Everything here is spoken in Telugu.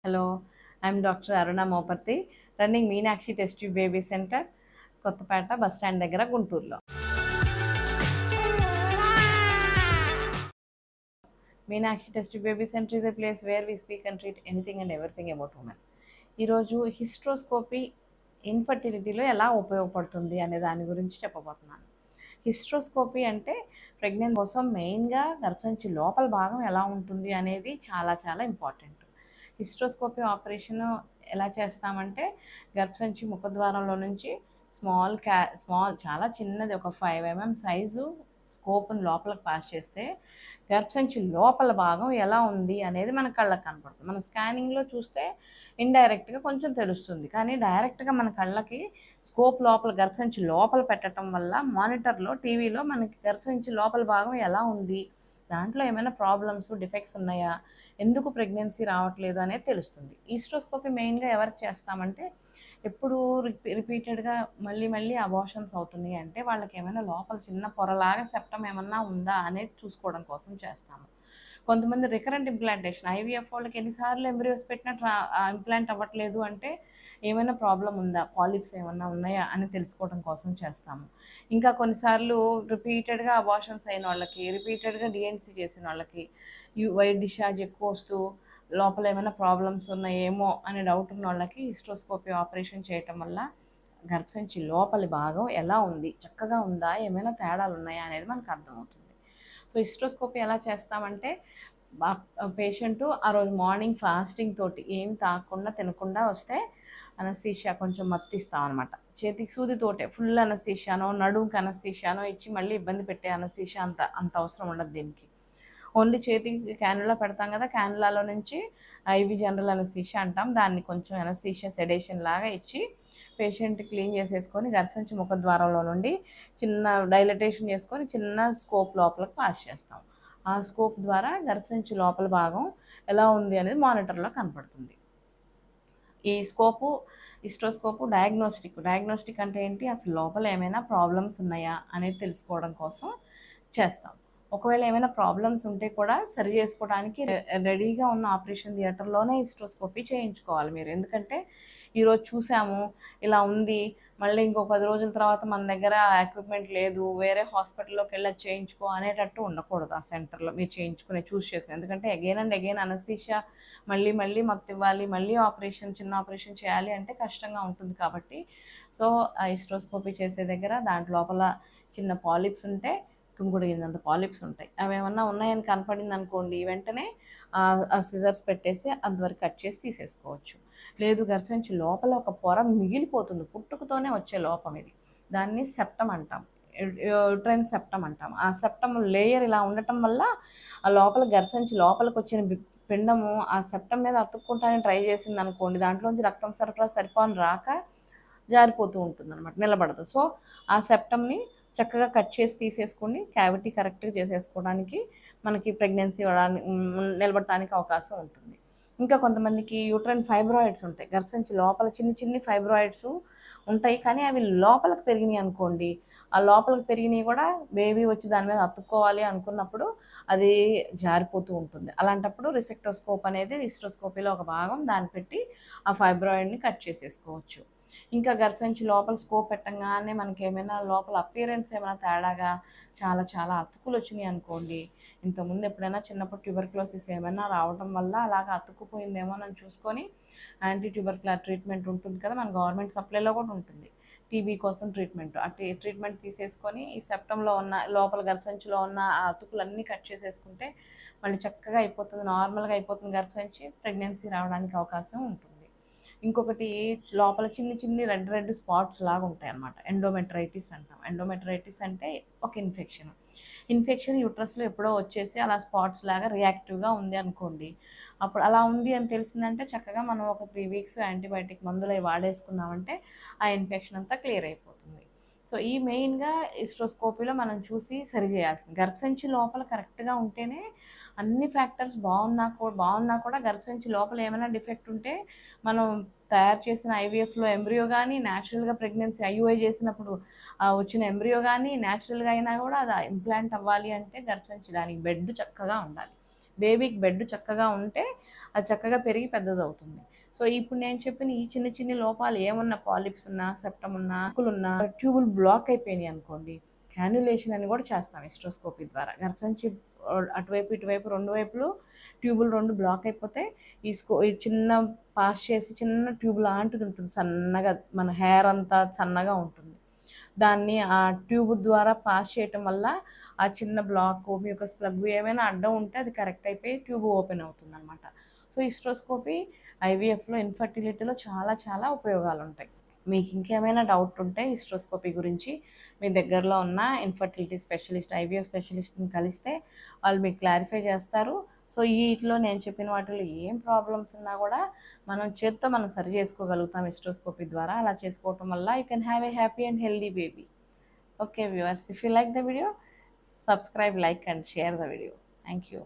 Hello, I'm Dr. Aruna Moparthi, running Meenakshi Test Tube Baby Center, Kottapeta bus stand దగ్గర గుంటూరులో. Meenakshi Test Tube Baby Center is a place where we speak and treat anything and everything about women. ఈరోజు హిస్ట్రోస్కోపీ ఇన్ఫర్టిలిటీలో ఎలా ఉపయోగపడుతుంది అనే దాని గురించి చెప్పబోతున్నాను. హిస్ట్రోస్కోపీ అంటే ప్రెగ్నెంట్ కోసం మెయిన్గా గర్భసంచి లోపల భాగం ఎలా ఉంటుంది అనేది చాలా చాలా ఇంపార్టెంట్. హిస్ట్రోస్కోపీ ఆపరేషన్ ఎలా చేస్తామంటే గర్భసంచి ముఖద్వారంలో నుంచి స్మాల్ చాలా చిన్నది ఒక 5 mm సైజు స్కోప్ని లోపలికి పాస్ చేస్తే గర్భసంచి లోపల భాగం ఎలా ఉంది అనేది మన కళ్ళకు కనపడుతుంది. మన స్కానింగ్లో చూస్తే ఇండైరెక్ట్గా కొంచెం తెలుస్తుంది, కానీ డైరెక్ట్గా మన కళ్ళకి స్కోప్ లోపల గర్భసంచి లోపల పెట్టడం వల్ల మానిటర్లో టీవీలో మనకి గర్భసంచి లోపల భాగం ఎలా ఉంది, దాంట్లో ఏమైనా ప్రాబ్లమ్స్ డిఫెక్ట్స్ ఉన్నాయా, ఎందుకు ప్రెగ్నెన్సీ రావట్లేదు అనేది తెలుస్తుంది. ఈస్ట్రోస్కోపీ మెయిన్గా ఎవరికి చేస్తామంటే ఎప్పుడు రిపీటెడ్గా మళ్ళీ అబార్షన్స్ అవుతున్నాయి అంటే వాళ్ళకి ఏమైనా లోపల చిన్న పొరలాగా సెప్టమ్ ఏమన్నా ఉందా అనేది చూసుకోవడం కోసం చేస్తాము. కొంతమంది రికరెంట్ ఇంప్లాంటేషన్ ఐవీఎఫ్ వాళ్ళకి ఎన్నిసార్లు ఎంబ్రియోస్ పెట్టినా ఇంప్లాంట్ అవ్వట్లేదు అంటే ఏమైనా ప్రాబ్లం ఉందా, పాలిప్స్ ఏమన్నా ఉన్నాయా అని తెలుసుకోవడం కోసం చేస్తాము. ఇంకా కొన్నిసార్లు రిపీటెడ్గా అబార్షన్స్ అయిన వాళ్ళకి, రిపీటెడ్గా డిఎన్సీ చేసిన వాళ్ళకి వైట్ డిశ్చార్జ్ ఎక్కువ వస్తూ లోపల ఏమైనా ప్రాబ్లమ్స్ ఉన్నాయేమో అనే డౌట్ ఉన్న వాళ్ళకి హిస్ట్రోస్కోపీ ఆపరేషన్ చేయటం వల్ల గర్భసంచి లోపలి భాగం ఎలా ఉంది, చక్కగా ఉందా, ఏమైనా తేడాలు ఉన్నాయా అనేది మనకు అర్థమవుతుంది. సో హిస్ట్రోస్కోపీ ఎలా చేస్తామంటే పేషెంట్ ఆ రోజు మార్నింగ్ ఫాస్టింగ్ తోటి ఏం తాగకుండా తినకుండా వస్తే అనస్థీషియా కొంచెం మత్తిస్తాం అనమాట. చేతికి సూదితోటే ఫుల్ అనస్థీషియానో నడుముకి అనస్థీషియానో ఇచ్చి మళ్ళీ ఇబ్బంది పెట్టే అనస్థీషియా అంత అవసరం ఉండదు దీనికి. ఓన్లీ చేతికి క్యానులా పెడతాం కదా, క్యానులాలో నుంచి ఐవి జనరల్ అనస్థీషియా అంటాం, దాన్ని కొంచెం అనస్థీషియా సెడేషన్ లాగా ఇచ్చి పేషెంట్ క్లీన్ చేసేసుకొని గర్భసంచి ముఖద్వారంలో నుండి చిన్న డైలటేషన్ చేసుకొని చిన్న స్కోప్ లోపలికి పాస్ చేస్తాం. ఆ స్కోప్ ద్వారా గర్భసంచి లోపల భాగం ఎలా ఉంది అనేది మానిటర్లో కనపడుతుంది. ఈ హిస్ట్రోస్కోపు డయాగ్నోస్టిక్ అంటే ఏంటి, అసలు లోపల ఏమైనా ప్రాబ్లమ్స్ ఉన్నాయా అనేది తెలుసుకోవడం కోసం చేస్తాం. ఒకవేళ ఏమైనా ప్రాబ్లమ్స్ ఉంటే కూడా సరి చేసుకోవడానికి రెడీగా ఉన్న ఆపరేషన్ థియేటర్లోనే హిస్ట్రోస్కోపీ చేయించుకోవాలి మీరు. ఎందుకంటే ఈరోజు చూసాము ఇలా ఉంది, మళ్ళీ ఇంకో 10 రోజుల తర్వాత మన దగ్గర ఎక్విప్మెంట్ లేదు, వేరే హాస్పిటల్లోకి వెళ్ళి చేయించుకో అనేటట్టు ఉండకూడదు. ఆ సెంటర్లో మీరు చూస్ చేసిన, ఎందుకంటే అగైన్ అండ్ అగైన్ అనస్థీషియా మళ్ళీ మత్తు ఇవ్వాలి, మళ్ళీ చిన్న ఆపరేషన్ చేయాలి అంటే కష్టంగా ఉంటుంది. కాబట్టి సో ఆ హిస్ట్రోస్కోపీ చేసే దగ్గర దాంట్లో లోపల చిన్న పాలిప్స్ ఉంటే కుంకుడు గింజంత పాలిప్స్ ఉంటాయి, అవి ఏమన్నా ఉన్నాయని కనపడింది అనుకోండి వెంటనే ఆ సిజర్స్ పెట్టేసి అంతవరకు కట్ చేసి తీసేసుకోవచ్చు. లేదు గర్భసంచి లోపల ఒక పొర మిగిలిపోతుంది, పుట్టుకతోనే వచ్చే లోపం ఇది, దాన్ని సెప్టమ్ అంటాం, యూట్రైన్ సెప్టమ్ అంటాం. ఆ సెప్టమ్ లేయర్ ఇలా ఉండటం వల్ల ఆ లోపల గర్భసంచి లోపలికి వచ్చిన పిండము ఆ సెప్టమ్ మీద అతుక్కుంటానే ట్రై చేసింది అనుకోండి, దాంట్లోంచి రక్తం సరఫరా సరిపోని రాక జారిపోతూ ఉంటుంది అనమాట, నిలబడదు. సో ఆ సెప్టమ్ని చక్కగా కట్ చేసి తీసేసుకొని క్యావిటీ కరెక్ట్గా చేసేసుకోవడానికి మనకి ప్రెగ్నెన్సీ నిలబడటానికి అవకాశం ఉంటుంది. ఇంకా కొంతమందికి యూట్రైన్ ఫైబ్రాయిడ్స్ ఉంటాయి, గర్భసంచి లోపల చిన్ని ఫైబ్రాయిడ్స్ ఉంటాయి, కానీ అవి లోపలికి పెరిగినాయి అనుకోండి, ఆ లోపలికి పెరిగినాయి కూడా బేబీ వచ్చి దాని మీద అతుక్కోవాలి అనుకున్నప్పుడు అది జారిపోతూ ఉంటుంది. అలాంటప్పుడు రిసెక్టోస్కోప్ అనేది హిస్ట్రోస్కోపీలో ఒక భాగం, దాన్ని పెట్టి ఆ ఫైబ్రాయిడ్ని కట్ చేసేసుకోవచ్చు. ఇంకా గర్భసంచి లోపల స్కోప్ పెట్టంగానే మనకి ఏమైనా లోపల అపియరెన్స్ ఏమైనా తేడాగా చాలా అతుకులు వచ్చినాయి అనుకోండి, ఇంతకుముందు ఎప్పుడైనా చిన్నప్పుడు ట్యూబర్క్లోసిస్ ఏమైనా రావడం వల్ల అలాగా అతుక్కుపోయిందేమో అని చూసుకొని యాంటీ ట్యూబర్క్యులర్ ట్రీట్మెంట్ ఉంటుంది కదా, మన గవర్నమెంట్ సప్లైలో కూడా ఉంటుంది, టీబీ కోసం ట్రీట్మెంట్. ఆ ట్రీట్మెంట్ తీసేసుకొని ఈ సెప్టంలో ఉన్న లోపల గర్భసంచిలో ఉన్న ఆ అతుకులన్నీ కట్ చేసేసుకుంటే మళ్ళీ చక్కగా అయిపోతుంది, నార్మల్గా అయిపోతుంది గర్భసంచి, ప్రెగ్నెన్సీ రావడానికి అవకాశం ఉంటుంది. ఇంకొకటి లోపల చిన్ని రెడ్ స్పాట్స్ లాగా ఉంటాయి అన్నమాట, ఎండోమెట్రైటిస్ అంటాం. ఎండోమెట్రైటిస్ అంటే ఒక ఇన్ఫెక్షన్ యూట్రస్లో ఎప్పుడో వచ్చేసి అలా స్పాట్స్ లాగా రియాక్టివ్గా ఉంది అనుకోండి, అప్పుడు అలా ఉంది అని తెలిసిందంటే చక్కగా మనం ఒక 3 weeks యాంటీబయాటిక్ మందులు అవి వాడేసుకున్నామంటే ఆ ఇన్ఫెక్షన్ అంతా క్లియర్ అయిపోతుంది. సో ఈ మెయిన్గా హిస్ట్రోస్కోపీలో మనం చూసి సరి చేయాల్సింది. గర్భసంచి లోపల కరెక్ట్గా ఉంటేనే అన్ని ఫ్యాక్టర్స్ బాగున్నా కూడా గర్భసంచి లోపల ఏమైనా డిఫెక్ట్ ఉంటే మనం తయారు చేసిన ఐవీఎఫ్లో ఎంబ్రియో కానీ న్యాచురల్గా ప్రెగ్నెన్సీ ఐయుఐ చేసినప్పుడు వచ్చిన ఎంబ్రియో కానీ న్యాచురల్గా అయినా కూడా అది ఇంప్లాంట్ అవ్వాలి అంటే గర్భసంచి దానికి బెడ్ చక్కగా ఉండాలి. బేబీకి బెడ్ చక్కగా ఉంటే అది చక్కగా పెరిగి పెద్దదవుతుంది. సో ఇప్పుడు నేను చెప్పిన ఈ చిన్న చిన్న లోపాలు ఏమన్నా పాలిప్స్ ఉన్నా, సెప్టమ్ ఉన్నా, ఉన్నా, ట్యూబుల్ బ్లాక్ అయిపోయినాయి అనుకోండి, క్యాన్యులేషన్ అని కూడా చేస్తాం హిస్ట్రోస్కోపీ ద్వారా. గర్భసంచి అటువైపు ఇటువైపు రెండు వైపులు ట్యూబులు రెండు బ్లాక్ అయిపోతే ఈ చిన్న పాస్ చేసి చిన్న ట్యూబ్ లాంటిది ఉంటుంది, సన్నగా మన హెయిర్ అంతా సన్నగా ఉంటుంది. దాన్ని ఆ ట్యూబ్ ద్వారా పాస్ చేయటం వల్ల ఆ చిన్న బ్లాక్ మ్యూకస్ ప్లగ్ ఏమైనా అడ్డం ఉంటే అది కరెక్ట్ అయిపోయి ట్యూబ్ ఓపెన్ అవుతుంది అనమాట. సో హిస్ట్రోస్కోపీ ఐవీఎఫ్లో ఇన్ఫర్టిలిటీలో చాలా చాలా ఉపయోగాలు ఉంటాయి. మీకు ఇంకేమైనా డౌట్ ఉంటే హిస్ట్రోస్కోపీ గురించి మీ దగ్గరలో ఉన్న ఇన్ఫర్టిలిటీ స్పెషలిస్ట్, ఐవీఎఫ్ స్పెషలిస్ట్ని కలిస్తే వాళ్ళు మీకు క్లారిఫై చేస్తారు. సో వీటిలో నేను చెప్పిన వాటిలో ఏం ప్రాబ్లమ్స్ ఉన్నా కూడా మనం చేత్తో మనం సరి చేసుకోగలుగుతాం హిస్ట్రోస్కోపీ ద్వారా. అలా చేసుకోవటం వల్ల you can have a happy and healthy baby. Okay viewers, if you like the video, subscribe, like and share the video. Thank you.